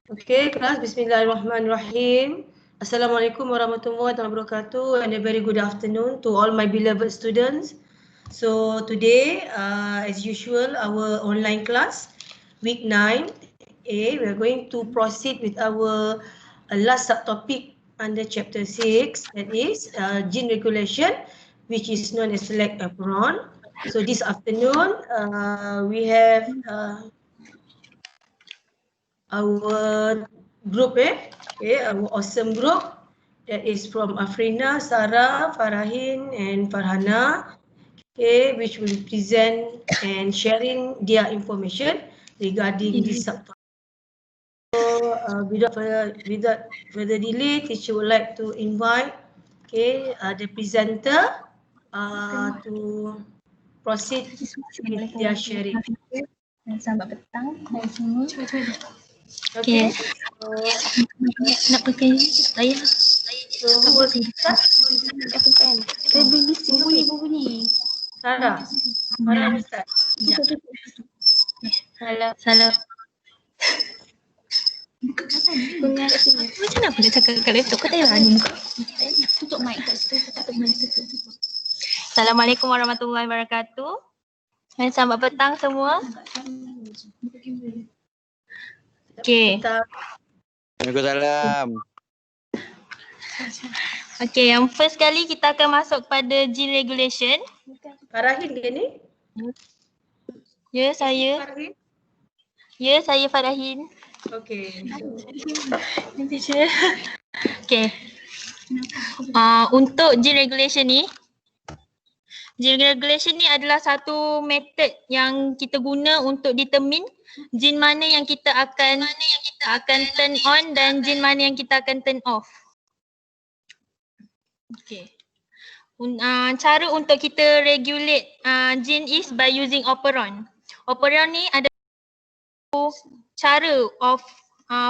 Okay, kelas. Bismillahirrahmanirrahim. Assalamualaikum warahmatullahi wabarakatuh and a very good afternoon to all my beloved students. So today, as usual, our online class, week 9A, we are going to proceed with our last subtopic under chapter 6, that is gene regulation, which is known as Lactose Operon. So this afternoon, we have our group, our awesome group that is from Afrina, Sarah, Farahin and Farhana, which will present and sharing their information regarding this subtopic. So without further delay, teacher would like to invite the presenter to proceed with their sharing. Selamat petang, hai semua. Okay. Nak pakai saya. So who will start? Aku kan. Saya bunyi. Sarah. Sarah will start. Salah. Macam mana nak cakap kat laptop? Kau tak payah anu muka. Tutup mic kat situ. Assalamualaikum warahmatullahi wabarakatuh. Selamat petang semua. Okay. Waalaikumsalam. Okay, yang first kali kita akan masuk pada gene regulation. Farahin dia ni? Ya, saya. Farahin? Ya, saya Farahin. Okay. Okay. Untuk gene regulation ni adalah satu method yang kita guna untuk determine gene mana yang kita akan turn on dan gene mana yang kita akan turn off. Okay. Cara untuk kita regulate gene is by using operon. Operon ni ada cara of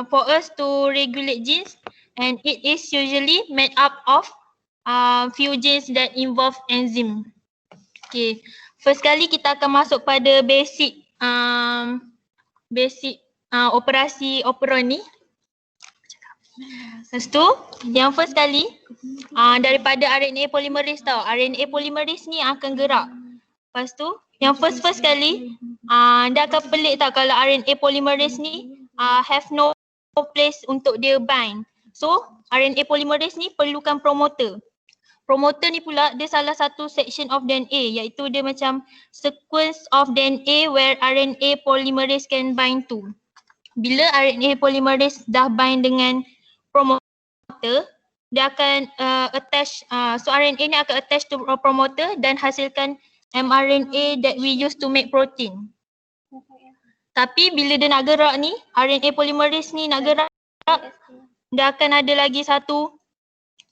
for us to regulate genes, and it is usually made up of few genes that involve enzyme. Okay, first kali kita akan masuk pada basic operasi operon ni. Lepas tu, yang first kali daripada RNA polymerase tau. RNA polymerase ni akan gerak. Lepas tu, yang first kali dia akan pelik tau kalau RNA polymerase ni have no place untuk dia bind. So, RNA polymerase ni perlukan promoter. Promoter ni pula dia salah satu section of DNA, iaitu dia macam sequence of DNA where RNA polymerase can bind to. Bila RNA polymerase dah bind dengan promoter, dia akan attach, so RNA ni akan attach to promoter dan hasilkan mRNA that we use to make protein. Tapi bila dia nak gerak ni, RNA polymerase ni nak gerak, dia akan ada lagi satu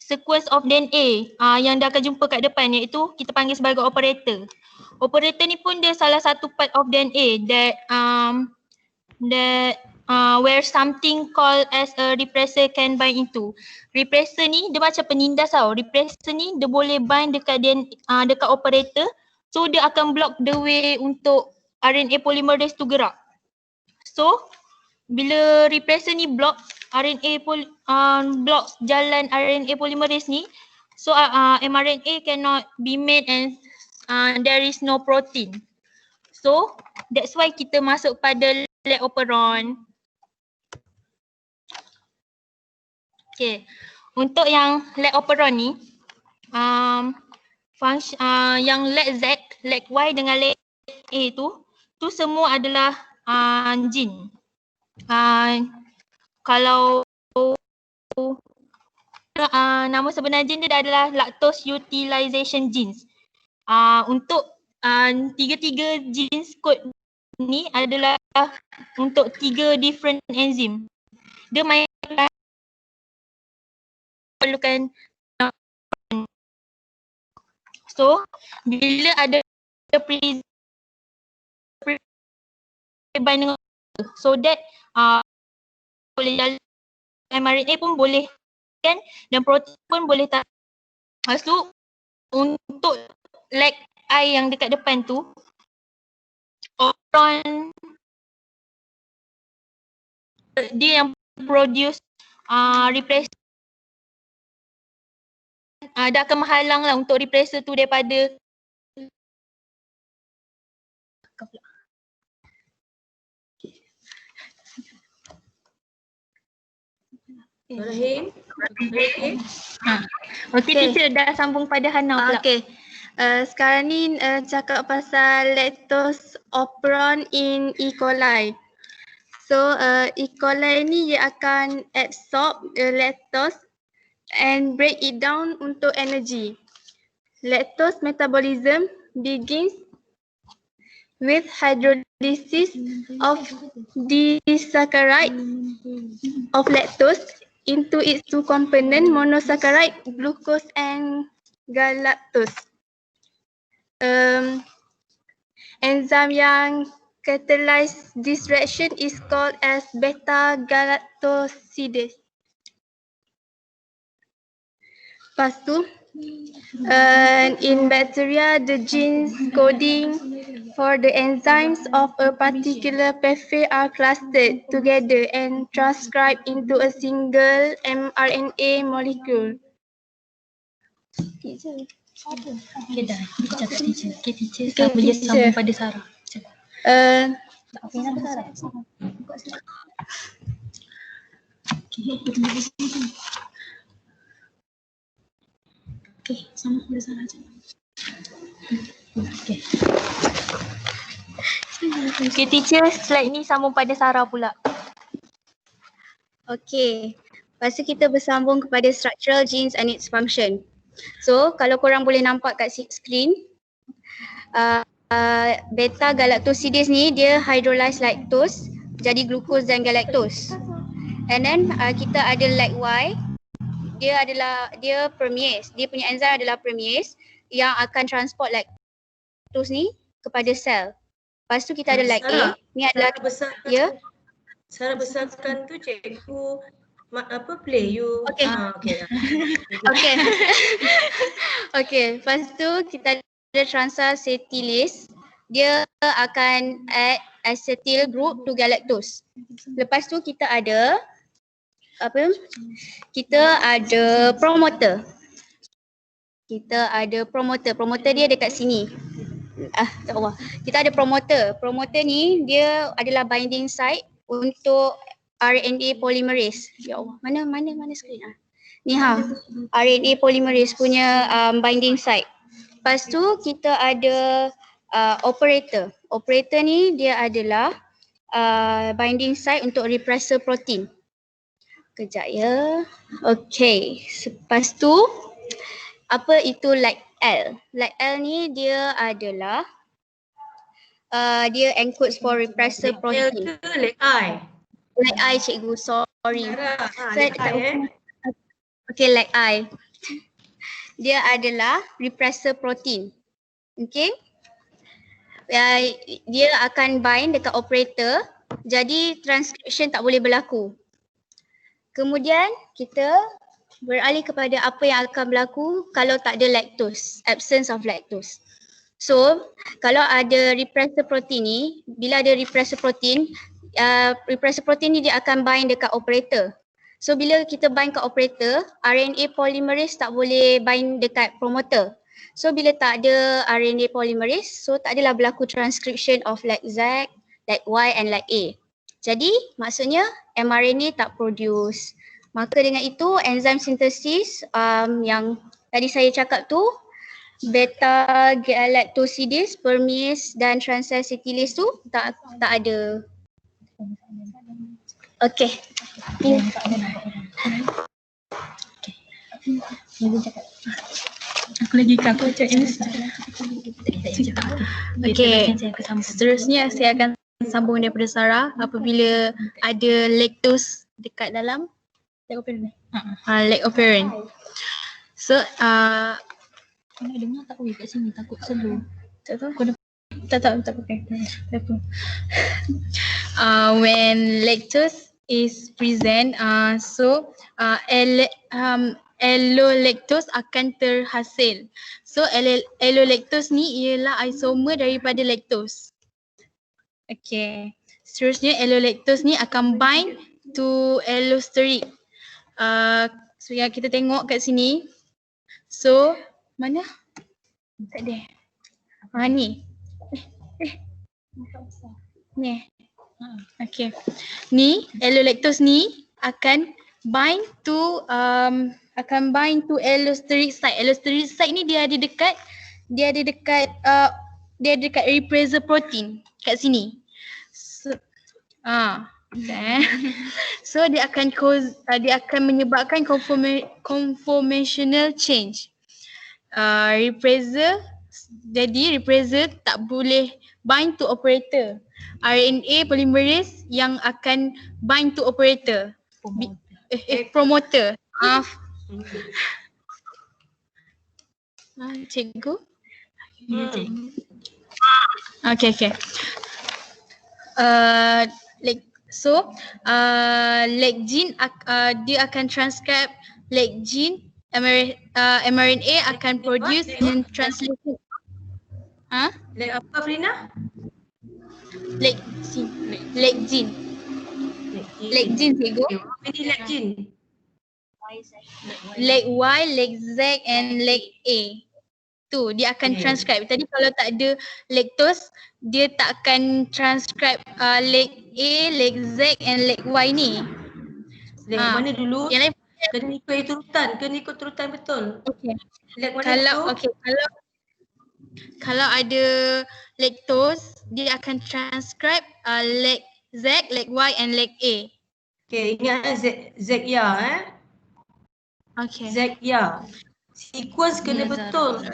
sequence of DNA yang dia akan jumpa kat depan, iaitu kita panggil sebagai operator. Operator ni pun dia salah satu part of DNA that where something called as a repressor can bind into. Repressor ni dia macam penindas tau. Repressor ni dia boleh bind dekat dekat operator, so dia akan block the way untuk RNA polymerase tu gerak. So bila repressor ni block block jalan RNA polymerase ni, so mRNA cannot be made and there is no protein. So that's why kita masuk pada Lactose Operon. Okay, untuk yang Lactose Operon ni yang Lac Z, Lac Y dengan Lac A tu semua adalah gene. Kalau nama sebenar gene dia adalah lactose utilization genes. Untuk tiga-tiga genes code ni adalah untuk 3 different enzim. Dia perlukan, so bila ada bind dengan, so that boleh jalan, mRNA pun boleh kan, dan protein pun boleh tak. Lepas tu untuk lag I yang dekat depan tu, operon dia yang produce repressor, dia akan menghalang lah untuk repressor tu daripada Rahim. Okay, teacher dah sambung pada Hana pula. Okay. Sekarang ni cakap pasal lactose operon in E. coli. So E. coli ni dia akan absorb lactose and break it down untuk energy. Lactose metabolism begins with hydrolysis of disaccharide of lactose into its two component monosaccharide, glucose and galactose. Enzyme yang catalyze this reaction is called as beta-galactosidase. Lepas tu, in bacteria, the genes coding for the enzymes of a particular pathway are clustered together and transcribed into a single mRNA molecule. Okay dah, kita cakap teacher. Okay teacher, sekarang boleh sambung pada Sarah. Okay, nama Sarah. Okay, sambung pada Sarah je. Okay. Okay teacher, slide ni sambung pada Sarah pula. Okay, lepas tu kita bersambung kepada structural genes and its function. So, kalau korang boleh nampak kat screen, beta-galactosidase ni dia hydrolyze lactose jadi glucose dan galactose. And then kita ada lac-Y, dia permease. Dia punya enzim adalah permease yang akan transport lactose ni kepada sel. Lepas tu kita ada lac-A, ni adalah Sarah besarkan tu cikgu play you. Okay. Okay. Okay, lepas tu kita ada transacetylase. Dia akan add acetyl group to galactose. Lepas tu kita ada promoter. Promoter dia dekat sini. Tak apa. Kita ada promoter. Promoter ni dia adalah binding site untuk RNA polymerase. Ya Allah, mana skrin ni RNA polymerase punya binding site. Lepas tu kita ada operator. Operator ni dia adalah binding site untuk repressor protein. Kejap ya. Okay. Lepas tu apa itu lac-L? Lac-L ni dia adalah dia encodes for repressor protein. Lac-I. Lac-I cikgu, sorry. Lac-I Okay, lac-I. Dia adalah repressor protein. Okay. Dia akan bind dekat operator, jadi transcription tak boleh berlaku. Kemudian kita beralih kepada apa yang akan berlaku kalau tak ada lactose, absence of lactose. So, kalau ada repressor protein ni, bila ada repressor protein ni dia akan bind dekat operator. So, bila kita bind ke operator, RNA polymerase tak boleh bind dekat promoter. So, bila tak ada RNA polymerase, so tak adalah berlaku transcription of lac-Z, lac-Y and lac-A. Jadi, maksudnya mRNA tak produce. Maka dengan itu, enzim sintesis yang tadi saya cakap tu, beta-galactosidase, permease dan transacetylase tu tak ada. Okay. Aku lagi aku cakap ini. Okay. Seterusnya saya akan sambung daripada Sarah apabila ada lactose dekat dalam Lactose. So Kau nak dengar tak kat sini, takut slow. tak tahu. Tak pakai. When lactose is present, allolactose akan terhasil. So allolactose ni ialah isomer daripada lactose. Okay. Seterusnya allolactose ni akan bind to allosteric. So yang kita tengok kat sini. So mana? Tak ada. Ni. Ni. Okay. Ni allolactose ni akan bind to allosteric site. Allosteric site ni dia ada dekat repressor protein kat sini. So, okay. So dia akan menyebabkan conformational change. Repressor tak boleh bind to operator. RNA polymerase yang akan bind to operator. Promoter. Cikgu? Okay. Leg gene dia akan transcribe leg gene. mRNA akan produce and translation. Leg apa Frina? Leg gene cikgu. Ini leg gene. Leg Y, leg Z and leg A. Tu dia akan transcribe. Tadi kalau tak ada lactose, dia tak akan transcribe leg A, leg Z and leg Y ni. Leg mana dulu? Yang lain Kena ikut turutan betul. okey. Leg mana dulu? Kalau ada lactose, dia akan transcribe leg Z, leg Y and leg A. Okay, ingat Z ya Okay. Z ya. Sequence kena betul.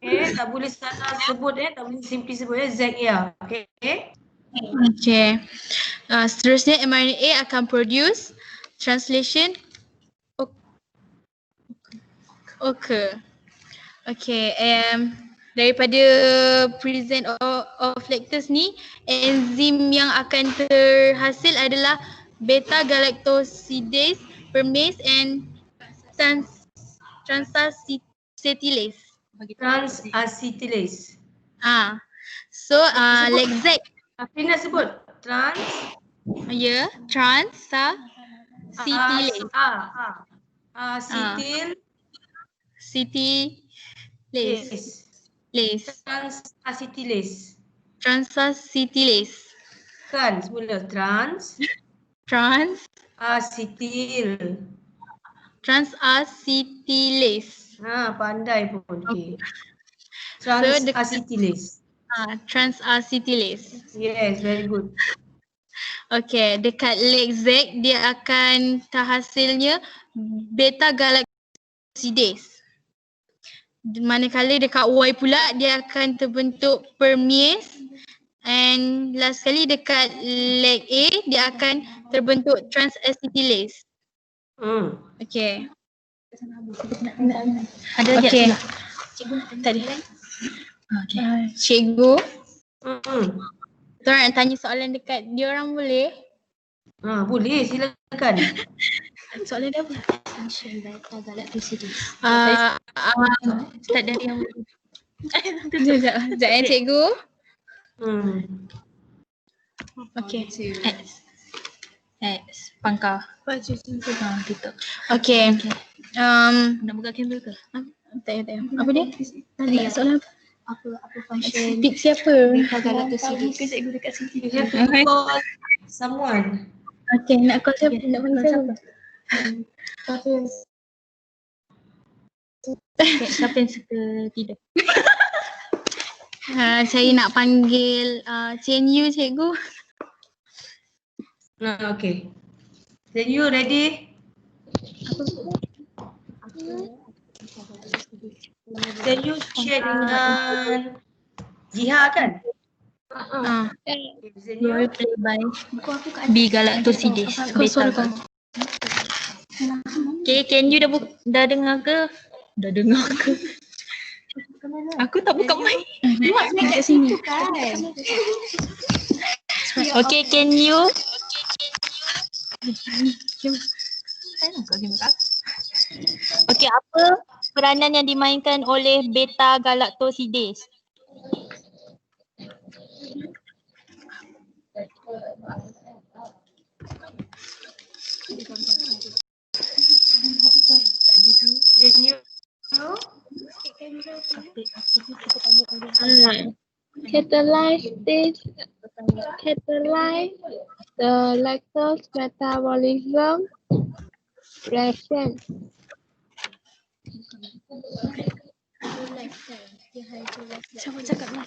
Okay, tak boleh salah sebut tak boleh simply sebut Z ya. Okay. Okay. Seterusnya mRNA akan produce translation occur. Okay. Daripada present of lactose ni, enzim yang akan terhasil adalah beta galactosidase, permase and transacetylase. Transacetylase. So leg Z. Frina sebut transacetylase. Transacetylase. Kan semula Transacetylase. Pandai pun. Okay. Transacetylase. Yes, very good. Okay, dekat leg Z dia akan terhasilnya beta galactosidase. Manakala dekat Y pula dia akan terbentuk permease, and last sekali dekat leg A dia akan terbentuk transacetylase. Okay. Ada okay. Tadi. Okay. Cikgu. Tuan nak tanya soalan dekat dia orang boleh? Boleh, silakan. Soalan dia apa? Tak dari yang Sekejap cikgu. Okay. X pangkal. Gitu. Okay. Nak buka kamera ke? Tak. Apa dia? Tadi soalan apa function? Speak siapa? Beta galactosidase. Cikgu dekat sini. You have to call someone. Okay, nak call siapa? Nak panggil siapa? Siapa yang suka tidur? Saya nak panggil CNU cikgu. Okay. Then you ready? Then you share dengan Jiha kan? Play by B galactosidase beta. Okay, can you dah dengar ke? Dah dengar ke? Aku tak buka mic. Buat mic kat sini. Okay, can you? Okay, apa peranan yang dimainkan oleh beta galactosidase? Catalyze the lactose metabolism reaction. Siapa cakap lah?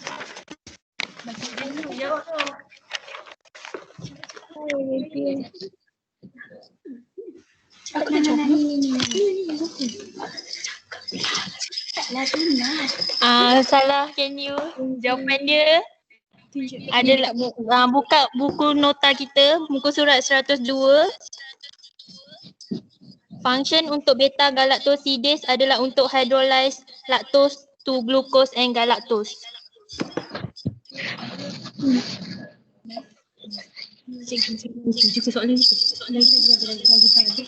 Jawab tu. Salah, can you? Jawapan dia adalah buka buku nota kita, muka surat 102. Function untuk beta galactosidase adalah untuk hydrolyze lactose to glucose and galactose.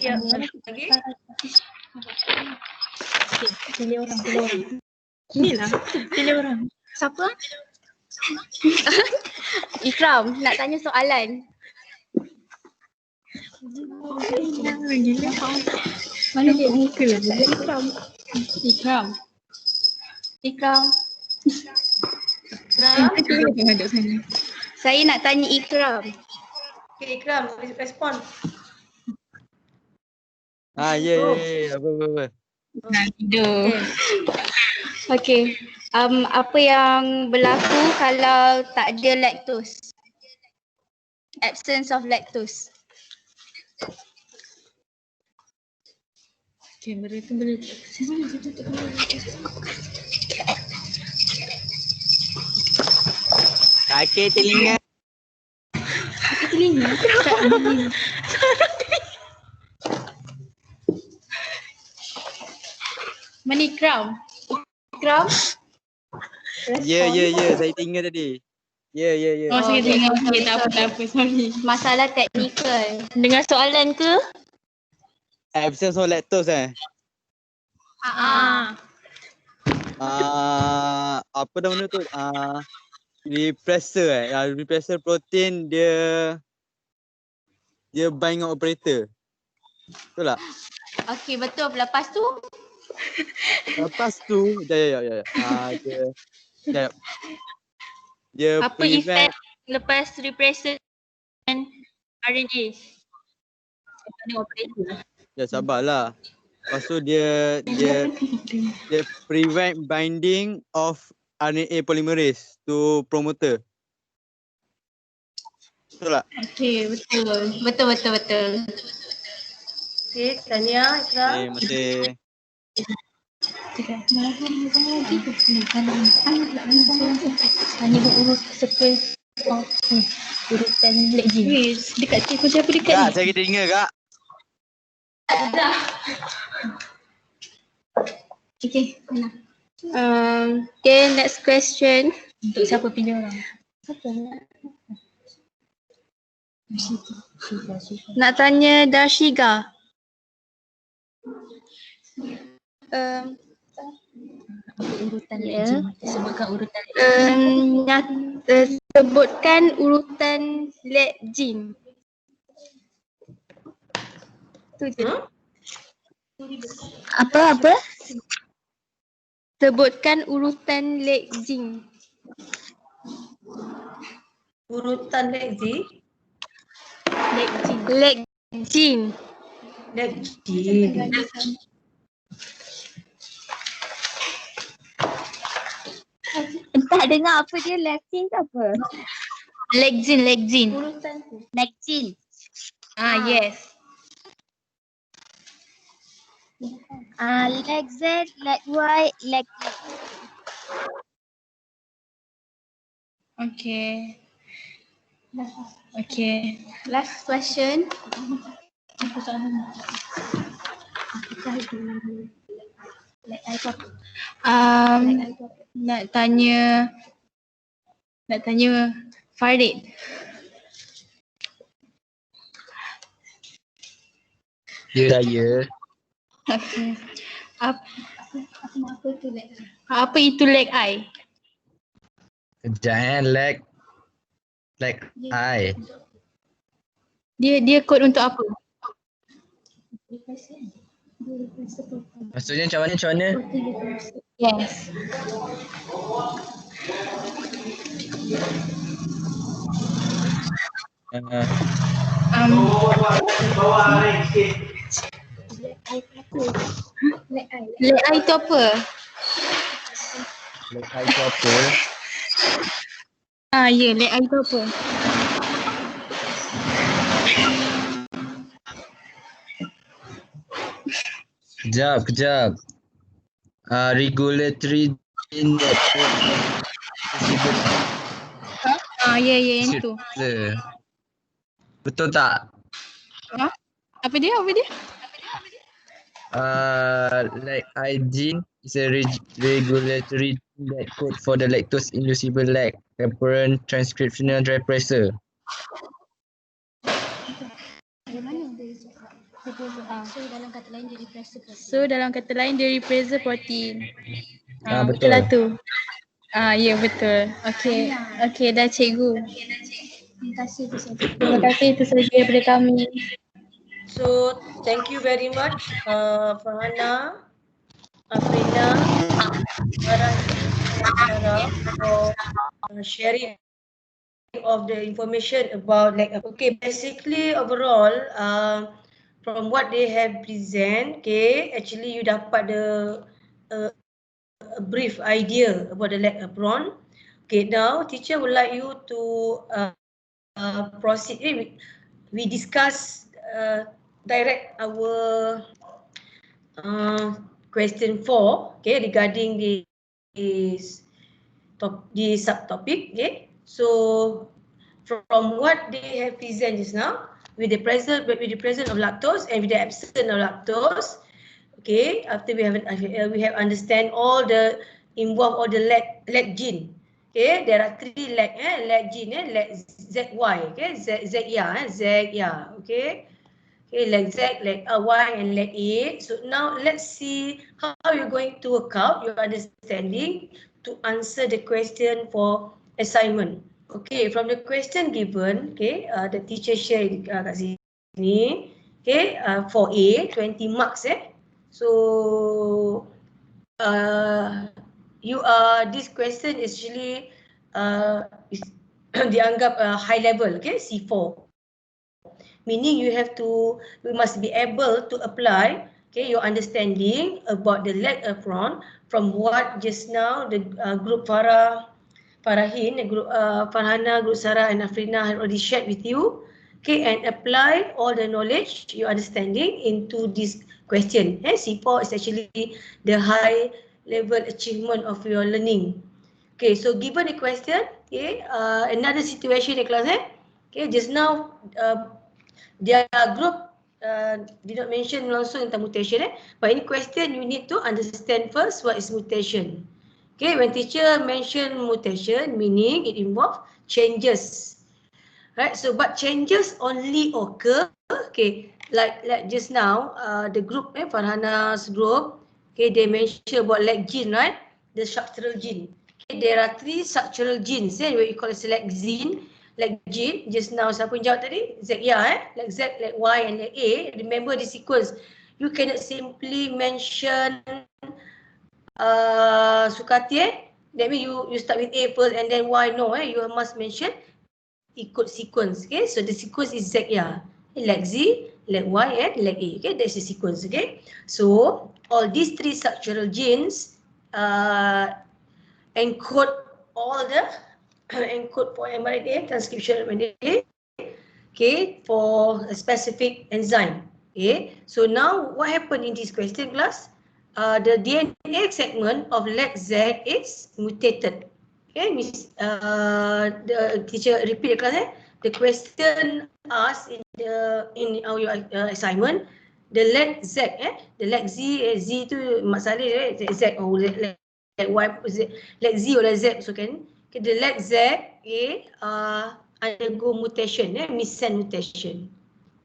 Ya, lagi. Pilih orang. Inilah, pilih orang. Siapa? Ikram, nak tanya soalan. Mana dia muka lah? Ikram. Saya nak tanya Ikram. Okay, Ikram, respon. Apa. Tidur. Okay. Apa yang berlaku kalau tak ada lactose? Absence of lactose. Kamera tu boleh. Kaki telinga. Mana Ikram? Ya, saya tinggal tadi. Ya. Oh, saya dengar. Okay, tak apa, sorry. Masalah teknikal. Dengar soalan ke? Absence of lactose apa nama tu? Repressor protein dia bind dengan operator. Betul tak? Okay, betul. Lepas tu? Dia Apa effect lepas repressor dan RNA? Ya, sabarlah. Lepas tu dia prevent binding of RNA polymerase to promoter. Betul tak? Okay, betul. Okay, tanya Ikram. Masih. Tanya urut sequence of urutan legend. Dekat cikgu siapa dekat Kak, ni? saya kita ingat kak. Okay, mana? Okay, next question. Untuk siapa pilih orang? Nak tanya Darshiga. Urutan legend. Sebutkan urutan legend. Sebutkan urutan legend. Tu je. Apa? Sebutkan urutan legend. Urutan legend. Legend. Entah dengar apa dia, Latin ke apa? Legend. Urutan tu. Lactin. Yes. Leg Z, leg Y, leg E. Okay. Last question. Nak tanya Farid. Ya, saya. Okay. Apa itu leg eye? Kejap leg I. Dia kod untuk apa? Maksudnya macam mana? Yes. Leg eye tu apa? Leg eye tu apa? Ya, leg eye tu apa? Kejap. Regulatory gene that code visible Ya, yang tu. Betul tak? Apa dia? Like eye gene is a regulatory gene that code for the lactose inducible lac operon transcriptional repressor. So dalam kata lain dia repressor protein. Betul. Betul lah tu. Ya betul. Okey dah cikgu. Terima kasih itu saja daripada kami. So thank you very much Farhana, Afrina, Pensyarah for sharing of the information about okay, basically overall from what they have present, okay, actually you dapat a brief idea about the Lactose Operon. Okay, now teacher would like you to proceed. We discuss direct our question 4, okay, regarding this subtopic. Okay, so from what they have presented just now, with the presence of lactose and with the absence of lactose, okay, after we have understand all the involved all the lac gene. Okay, there are 3 lac gene, lac ZY, okay, ZY, okay. Okay, lac Z, lac Y and lac A. So now let's see how you're going to work out your understanding to answer the question for assignment. Okay, from the question given, okay, the teacher share kat sini. Okay, for A, 20 marks. So this question is actually is dianggap high level, okay, C4. Meaning you must be able to apply, okay, your understanding about the Lactose Operon from what just now the group Farahin, the group Farhana, group Sarah and Afrina have already shared with you, okay, and apply all the knowledge, your understanding into this question. C4 is actually the high level achievement of your learning. Okay, so given the question, okay, another situation in class, okay, just now their group did not mention langsung tentang mutation, but in question you need to understand first what is mutation. Okay, when teacher mention mutation, meaning it involves changes, right? So but changes only occur, okay, like just now the group, Farhana's group, okay, they mention about lac gene, right? The structural gene. Okay, there are 3 structural genes, what you call it lac gene. Like gene, just now siapa yang jawab tadi? Z, like Z, like Y and like A. Remember the sequence. You cannot simply mention Sukati, that means you start with A first and then Y, no, you must mention ikut sequence, okay? So the sequence is Z, like Z, like Y and like A, okay? That's the sequence, okay? So all these 3 structural genes encode all the encode for mRNA transcription mRNA, okay, for a specific enzyme. Okay, so now what happened in this question class? The DNA segment of lac Z is mutated. Okay, the teacher repeat the class. The question asked in our assignment, the lac Z, the lac Z tu Mak Saleh Z lac Y, lac Z or lac Z, so can. Okay, the lac Z undergo mutation, missense mutation.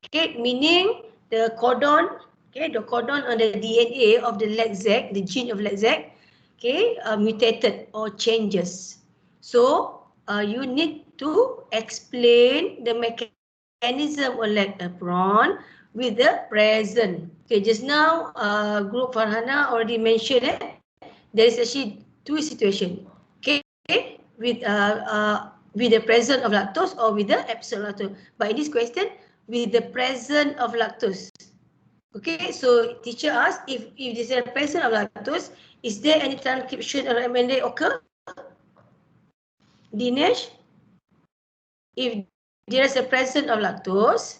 Okay, meaning the codon, okay, the codon on the DNA of the lac Z, the gene of lac Z, okay, mutated or changes. So you need to explain the mechanism of Lactose Operon with the present. Okay, just now group Farhana already mentioned there is actually 2 situations. Okay, with the presence of lactose or with the absence of lactose. But in this question, with the presence of lactose. Okay, so teacher asked if there's a presence of lactose, is there any transcription or mRNA occur? Dinesh, if there is a presence of lactose,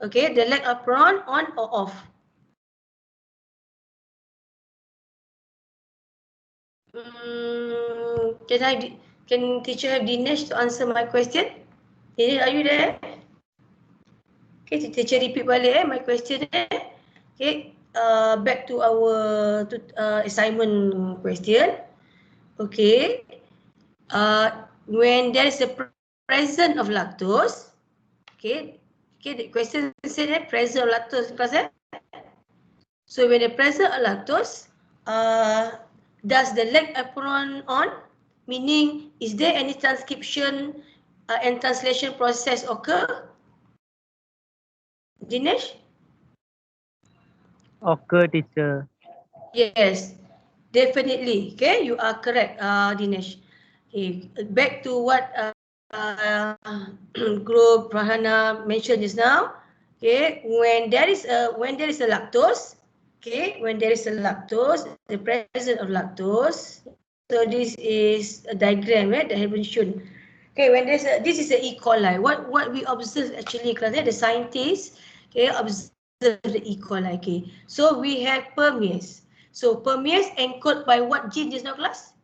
okay, the Lactose Operon on or off? Can teacher have Dinesh to answer my question? Dinesh, are you there? Okay, teacher repeat balik my question. Okay, back to our assignment question. Okay, when there is a presence of lactose, okay, the question said presence of lactose class. So when the presence of lactose, does the Lactose Operon on? Meaning, is there any transcription and translation process occur? Dinesh? Occur, teacher. Yes, definitely. Okay, you are correct, Dinesh. Okay, back to what Group Rahana mentioned just now. Okay, when there is a lactose, okay, when there is a lactose, the presence of lactose. So this is a diagram, right? That have been shown. Okay, when there's this is the E. coli. What we observe actually, the scientists, okay, observe the E. coli. Okay, so we have permease. So permease encoded by what gene just now, class?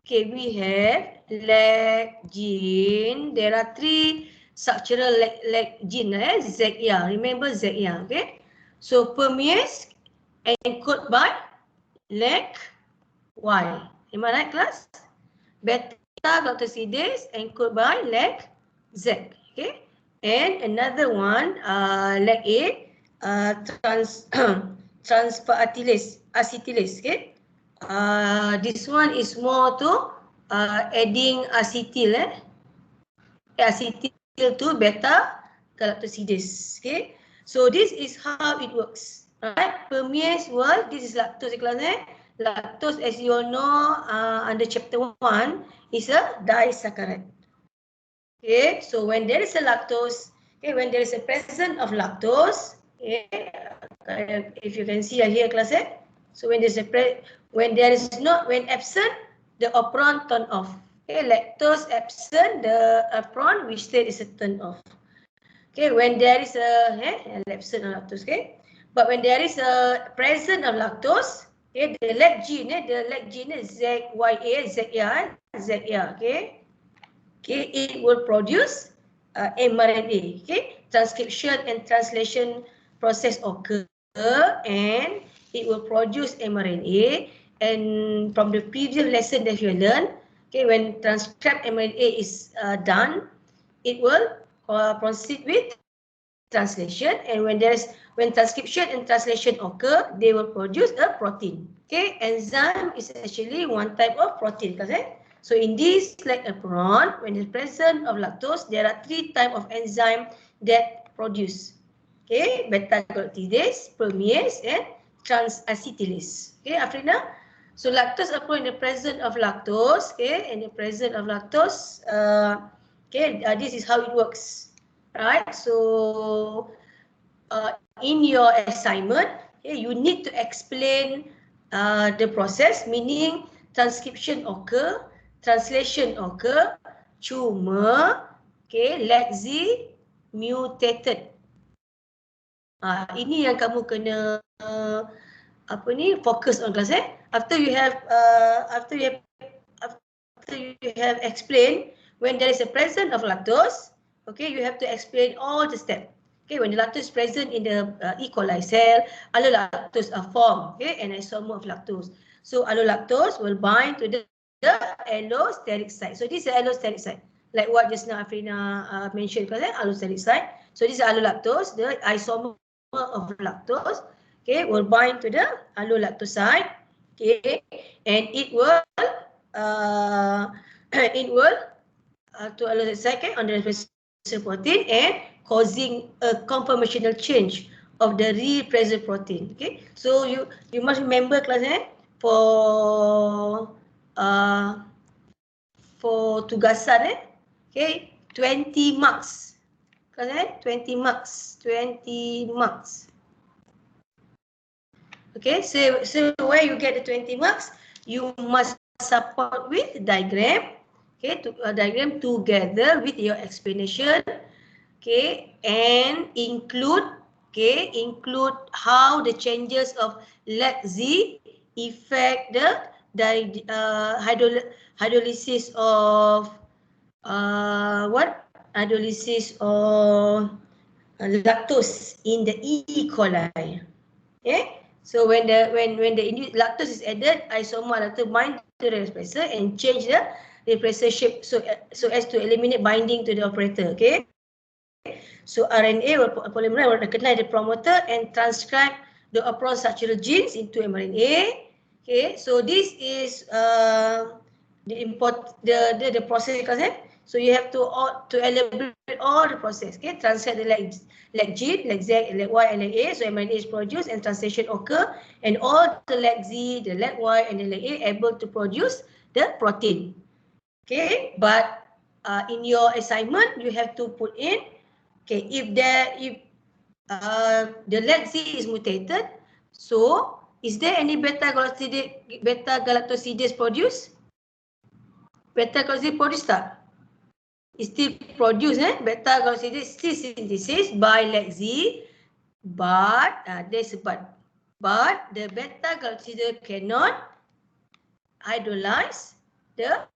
Okay, we have lac gene. There are 3 structural lac gene, ZA. Remember ZA, okay? So permease encoded by lac Y. Am I right, class? Beta-galactosidase encoded by lac Z, okay? And another one, lac A, transfer acetylase, okay? This one is more to adding acetyl, acetyl to beta galactosidase. Okay, so this is how it works. Right, permease word. This is lactose, class. Lactose, as you all know, under chapter 1, is a disaccharide. Okay, so when there is a lactose, okay, when there is a presence of lactose, okay, if you can see here, class. So when there's when absent, the operon turn off. Okay, lactose absent, the operon which state is a turn off. Okay, when there is an absent of lactose, okay. But when there is a present of lactose, okay, the lac gene is ZYA, ZA, okay. Okay, it will produce mRNA. Okay, transcription and translation process occur, and it will produce mRNA. And from the previous lesson that you learned, okay, when transcribed mRNA is done, it will proceed with translation. And when transcription and translation occur, they will produce a protein. Okay, enzyme is actually one type of protein, correct? So in this Lactose Operon, when the presence of lactose, there are 3 types of enzyme that produce. Okay, beta-galactosidase, permease, and trans-acetylase. Okay, Afrina. So lactose operon in the presence of lactose. Okay, in the presence of lactose. This is how it works. Right. So in your assignment, okay, you need to explain the process, meaning transcription occur, translation occur, cuma, okay, lac Z mutated. Ini yang kamu kena focus on, class. After you have explained when there is a presence of lactose, okay, you have to explain all the steps. Okay, when the lactose is present in the E. coli cell, allolactose are formed, okay, an isomer of lactose. So allolactose will bind to the allosteric site. So this is allosteric site, like what just now Afrina mentioned, allosteric site. So this is allolactose, the isomer of lactose, okay, will bind to the allolactoside, okay, and it will to allosteric site on the repressor protein and causing a conformational change of the repressor protein. Okay, so you must remember, class, for for tugasan okay, 20 marks. 20 marks. Okay, so where you get the 20 marks, you must support with diagram. Okay, diagram together with your explanation. Okay, and include how the changes of LAC-Z affect the hydrolysis of hydrolysis of lactose in the E. coli. Okay, so when the lactose is added, isomer lactose bind to the repressor and change the repressor shape so as to eliminate binding to the operator. Okay, so RNA polymerase will recognize the promoter and transcribe the operon structural genes into mRNA. Okay, so this is the process concept. So you have to elaborate all the process. Okay, transcribe the LAC-G, LAC-Z, LAC-Y, and LAC-A. So mRNA is produced and translation occur, and all the LAC-Z, the LAC-Y, and the LAC-A able to produce the protein. Okay, but in your assignment you have to put in, okay, if the LAC-Z is mutated, so is there any beta-galactosidase produced? Beta-galactosidase produced tak? Is still produced, beta-galactosidase still synthesis by LAC-Z, but there's a but the beta-galactosidase cannot hydrolyze the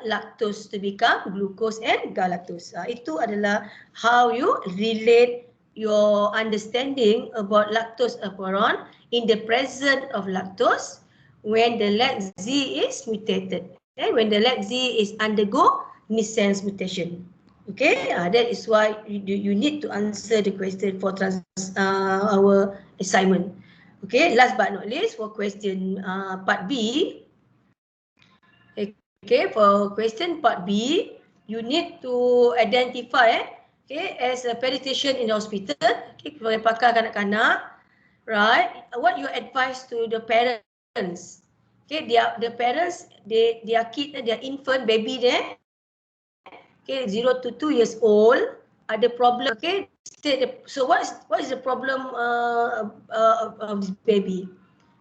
lactose to become glucose and galactose. Itu adalah how you relate your understanding about lactose operon in the presence of lactose when the LAC-Z is mutated. Okay? When the LAC-Z is undergo missense mutation. Okay, that is why you need to answer the question for our assignment. Okay, last but not least, for question part B. Okay, for question part B, you need to identify okay, as a pediatrician in the hospital, okay, sebagai pakar kanak-kanak, right? What you advise to the parents? Okay, the parents, their kid, their infant, baby there, okay, 0 to 2 years old, ada problem. Okay, so what is the problem of this baby?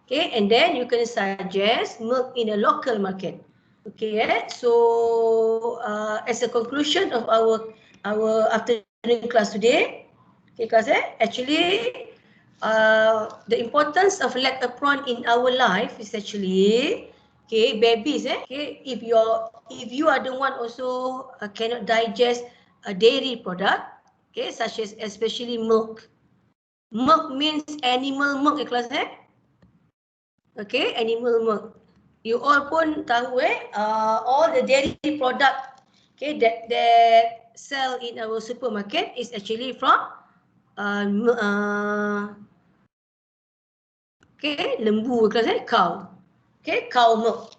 Okay, and then you can suggest milk in a local market. Okay, so as a conclusion of our afternoon class today, okay, class, actually the importance of lactopron in our life is actually, okay, babies, okay, if you are the one also cannot digest a dairy product, okay, such as especially milk. Milk means animal milk, class, okay, animal milk. You all pun tahu all the dairy product, okay, that sell in our supermarket is actually from okay, lembu, cow, okay, cow milk.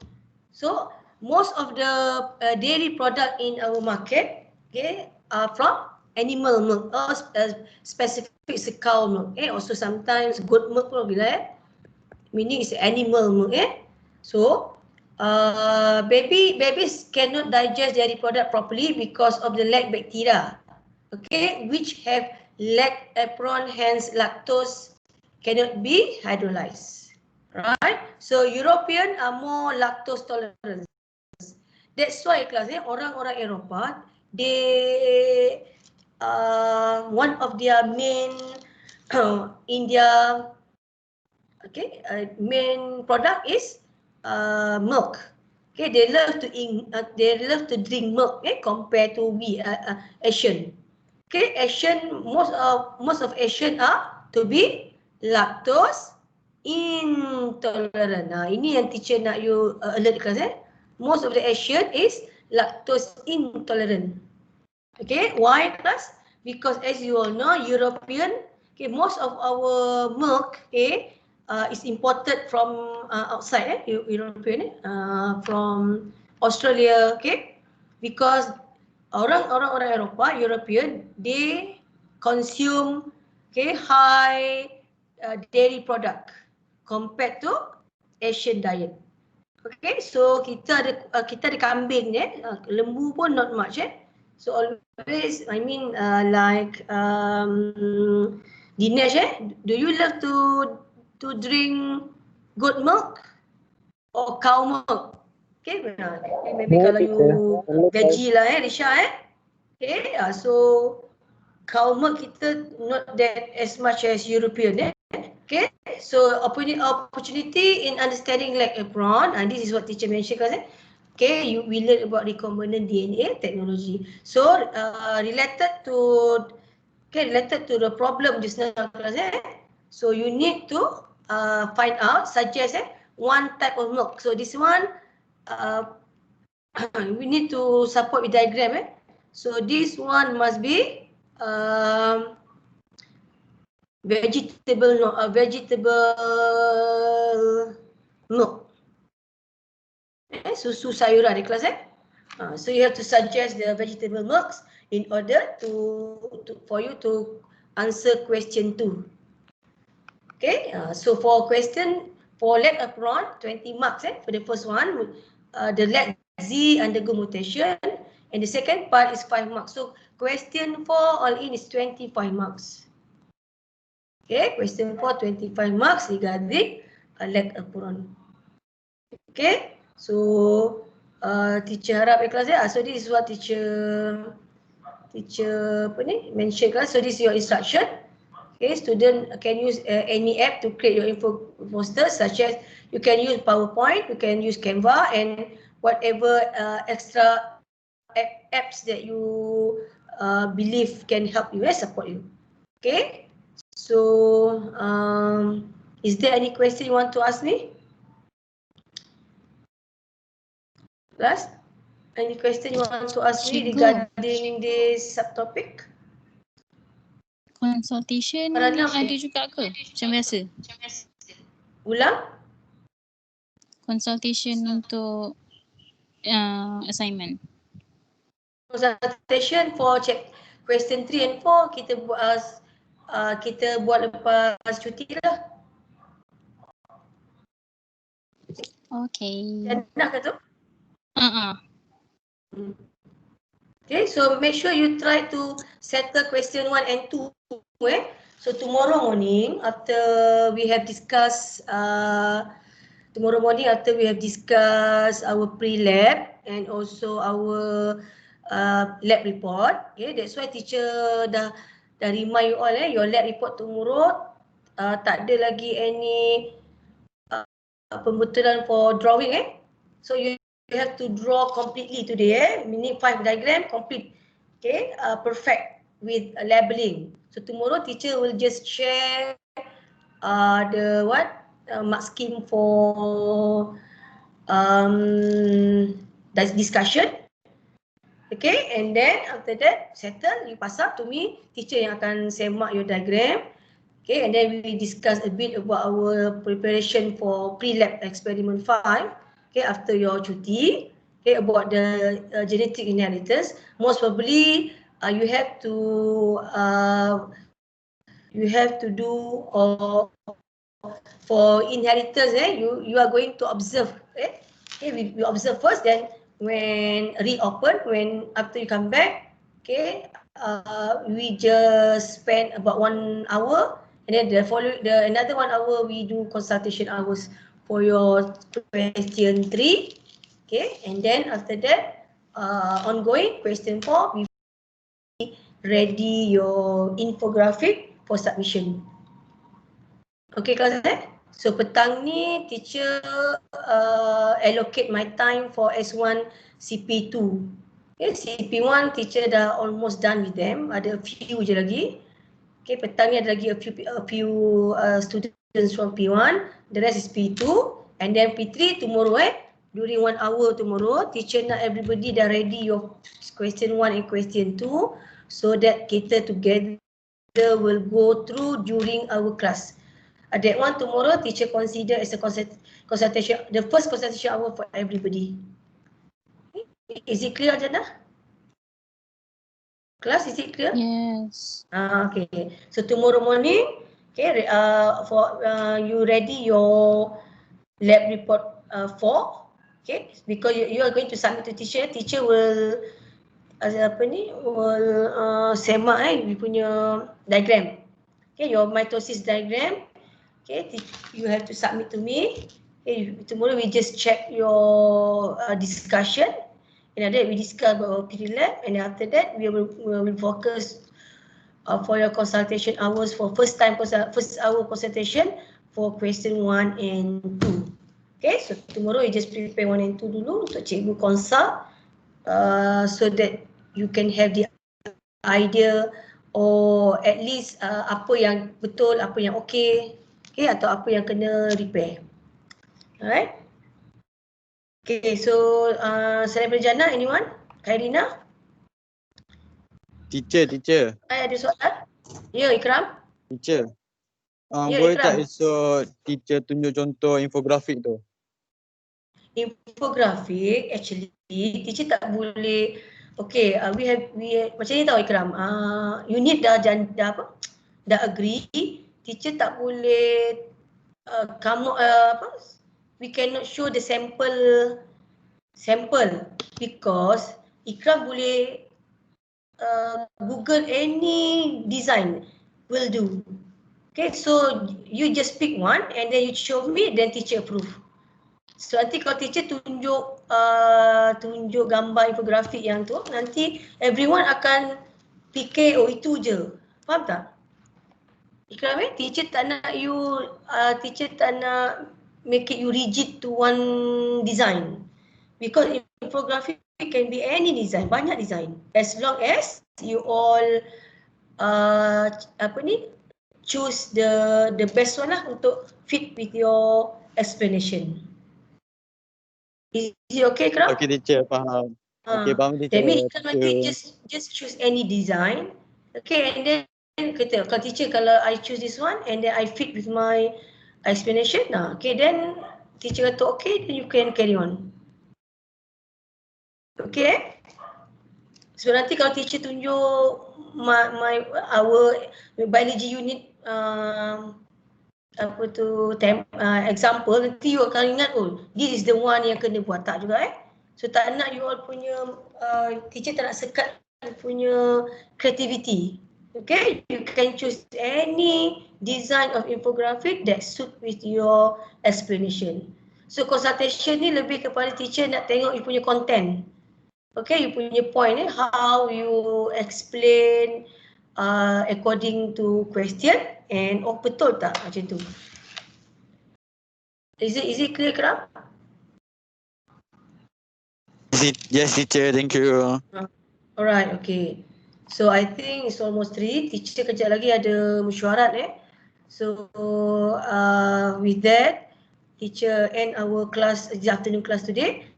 So most of the dairy product in our market, okay, are from animal milk or specific cow milk. Also sometimes goat milk pun bila meaning is animal milk. So babies cannot digest dairy product properly because of the lactobacteria, okay, which have lack operon, hence lactose cannot be hydrolyzed, right? So European are more lactose tolerant. That's why class, orang-orang Eropah, they one of their main India, okay, main product is milk. Okay, they love to drink milk, compared to we Asian. Okay, Asian, most of Asian are to be lactose intolerant. Ini yang teacher nak you alert class. Most of the Asian is lactose intolerant. Okay, why class? Because as you all know, European, okay, most of our milk, okay, is imported from outside, European, from Australia, okay, because orang Eropah, European, they consume, okay, high dairy product compared to Asian diet. Okay, so kita ada kambing ni, lembu pun not much So always, I mean like Dinesh do you love to drink goat milk or cow milk? Okay, maybe No, kalau you teacher. veggie lah Risha Okay, so cow milk kita not that as much as European Okay, so opportunity in understanding Lactose Operon, and this is what teacher mentioned Okay, we learn about recombinant DNA technology. So related to the problem just now class So you need to find out, suggest one type of milk. So this one we need to support with diagram So this one must be vegetable milk. Susu sayuran di kelas So you have to suggest the vegetable milks in order for you to answer question 2. Okay, so for Lactose Operon 20 marks for the first one, the Lact Z undergo mutation, and the second part is 5 marks. So question 4 all in is 25 marks. Okay, question 4 25 marks regarding Lactose Operon. Okay, so teacher harap kelas so this is what teacher mention kelas. So this is your instruction. Okay, student can use any app to create your info poster, such as you can use PowerPoint, you can use Canva, and whatever extra apps that you believe can help you support you. Okay, so is there any question you want to ask me? Last, any question you want to ask me regarding this subtopic? Consultation Farana, ada juga ke? Macam biasa? Ulang? Consultation untuk assignment. Consultation for question 3 and 4 kita buat lepas cuti lah. Okay. Nak ke tu? Hmm. Okay, so make sure you try to settle question 1 and 2 So tomorrow morning after we have discussed our pre-lab and also our lab report. Okay, that's why teacher dah remind you all your lab report tomorrow tak ada lagi any pembetulan for drawing So you have to draw completely today meaning 5 diagram complete. Okay, perfect with labeling. So tomorrow teacher will just share the mark scheme for discussion. Okay, and then after that settle, you pass up to me, teacher yang akan semak your diagram. Okay, and then we discuss a bit about our preparation for pre-lab experiment 5. Okay, after your cuti. Okay, about the genetic inheritance. Most probably you have to do for inheritance you are going to observe okay, we observe first, then when reopen, when after you come back, okay, we just spend about 1 hour, and then another 1 hour we do consultation hours for your question 3. Okay, and then after that ongoing question 4 we ready your infographic for submission. Okay kelas So petang ni teacher allocate my time for S1CP2. Okay, CP1 teacher dah almost done with them. Ada a few je lagi. Okay, petang ni ada lagi a few students from P1. The rest is P2 and then P3 tomorrow during 1 hour tomorrow teacher nak everybody dah ready your question 1 and question 2 so that kita together will go through during our class. That one tomorrow teacher consider as a consultation, the first consultation hour for everybody. Is it clear, Jana? Class, is it clear? Yes. Okay. So tomorrow morning, okay, for you ready your lab report 4. Okay, because you are going to submit to teacher, teacher will semak you punya diagram. Okay, your mitosis diagram. Okay, you have to submit to me. Okay, tomorrow we just check your discussion. And after that we discuss about PhD lab, and after that we will focus for your consultation hours for first hour consultation for question 1 and 2. Okay, so tomorrow you just prepare 1 and 2 dulu untuk cikgu consult so that you can have the idea or at least apa yang betul, apa yang okey, okay, atau apa yang kena repair. Alright. Okay, so selain Jana, anyone? Khairina? Teacher. Ada soalan? Ya, Ikram? Teacher. Ya, Boleh Ikram. tak esok teacher tunjuk contoh infografik tu? Infografik actually teacher tak boleh. Okay, we have macam ni tau Ikram. Unit dah agree, teacher tak boleh we cannot show the sample because Ikram boleh Google any design will do. Okay, so you just pick one and then you show me, then teacher approve. So nanti kalau teacher tunjuk gambar infografik yang tu, nanti everyone akan fikir oh itu je. Faham tak? Ikram teacher tak nak make it you rigid to one design. Because infographic can be any design, banyak design. As long as you all choose the best one lah untuk fit with your explanation. Is it okay, Ikram? Okay teacher, faham. Okay, faham teacher. That means Ikram nanti just choose any design. Okay, and then kata kalau teacher, kalau I choose this one and then I fit with my explanation, okay, then teacher kata okay, then you can carry on. Okay. So nanti kalau teacher tunjuk our biology unit example, nanti you akan ingat this is the one yang kena buat tak juga So tak nak you all punya teacher tak nak sekat you punya creativity. Okay, you can choose any design of infographic that suit with your explanation. So consultation ni lebih kepada teacher nak tengok you punya content. Okay, you punya point how you explain according to question and betul tak macam tu. Is it clear, Kram? Yes teacher, thank you. Alright, okay. So I think it's almost 3. Teacher kejap lagi ada mesyuarat So with that, teacher end our class, the afternoon class today.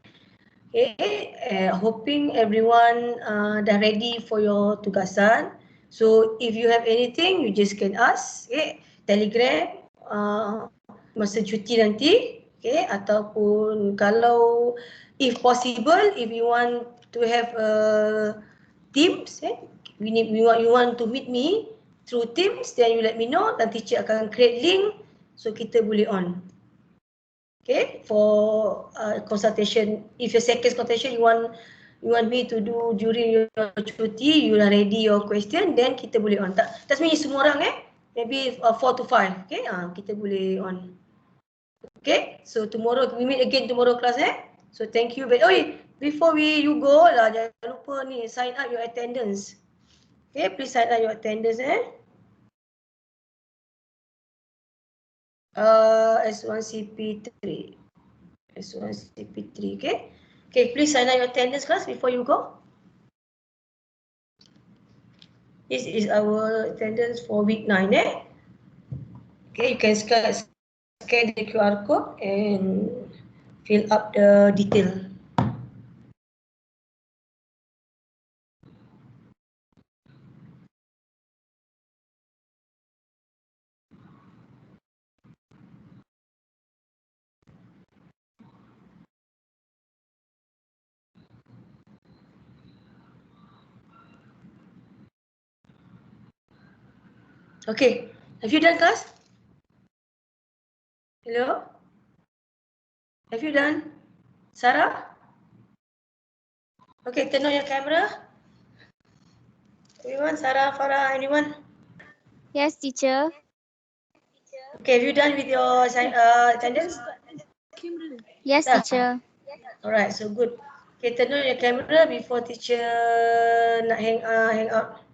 Okay, hoping everyone dah ready for your tugasan. So if you have anything, you just can ask. Okay, Telegram masa cuti nanti. Okay, ataupun kalau if possible, if you want to have Teams, you want to meet me through Teams, then you let me know. Dan teacher akan create link so kita boleh on. Okay, for consultation. If your second consultation you want me to do during your cuti, you are ready your question, then kita boleh on. Tak sebenarnya semua orang maybe 4 to 5. Okay, kita boleh on. Okay, so tomorrow we meet again tomorrow class So thank you. Before you go lah, jangan lupa ni sign up your attendance. Okay, please sign up your attendance S1CP3. S1CP3, okay? Okay, please sign up your attendance class before you go. This is our attendance for week 9, Okay, you can scan the QR code and fill up the detail. Okay, have you done class? Hello? Have you done? Sarah? Okay, turn on your camera. Everyone, Sarah, Farah, anyone? Yes, teacher. Okay, have you done with your attendance? Yes, Dah. teacher. Alright, so good. Okay, turn on your camera before teacher nak hang out.